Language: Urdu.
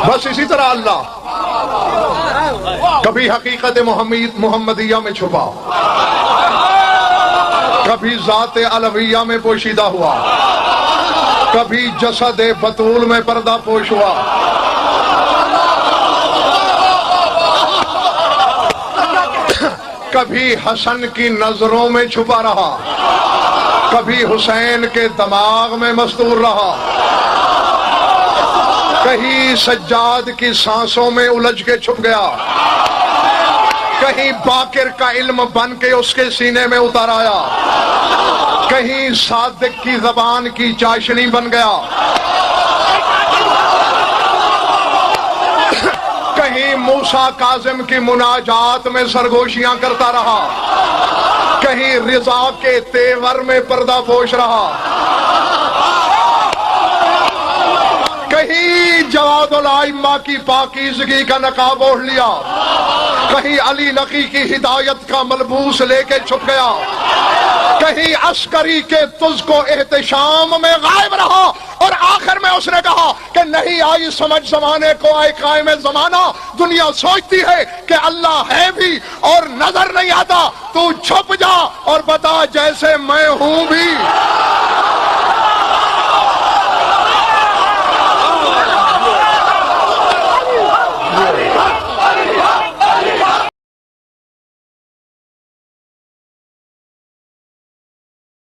بس اسی طرح اللہ کبھی حقیقت محمدیہ میں چھپا، کبھی ذات علویہ میں پوشیدہ ہوا، کبھی جسد بطول میں پردہ پوش ہوا، کبھی حسن کی نظروں میں چھپا رہا، کبھی حسین کے دماغ میں مستور رہا، کہیں سجاد کی سانسوں میں الجھ کے چھپ گیا، کہیں باقر کا علم بن کے اس کے سینے میں اتر آیا، کہیں صادق کی زبان کی چاشنی بن گیا، کہیں موسیٰ کاظم کی مناجات میں سرگوشیاں کرتا رہا، کہیں رضا کے تیور میں پردہ پوش رہا، کہیں جواد الائمہ کی پاکیزگی کا نقاب اوڑھ لیا، کہیں علی نقی کی ہدایت کا ملبوس لے کے چھپ گیا، کہیں عسکری کے تز کو احتشام میں غائب رہا، اور آخر میں اس نے کہا کہ نہیں آئی سمجھ زمانے کو آئے قائم زمانہ، دنیا سوچتی ہے کہ اللہ ہے بھی اور نظر نہیں آتا، تو چھپ جا اور بتا جیسے میں ہوں بھی۔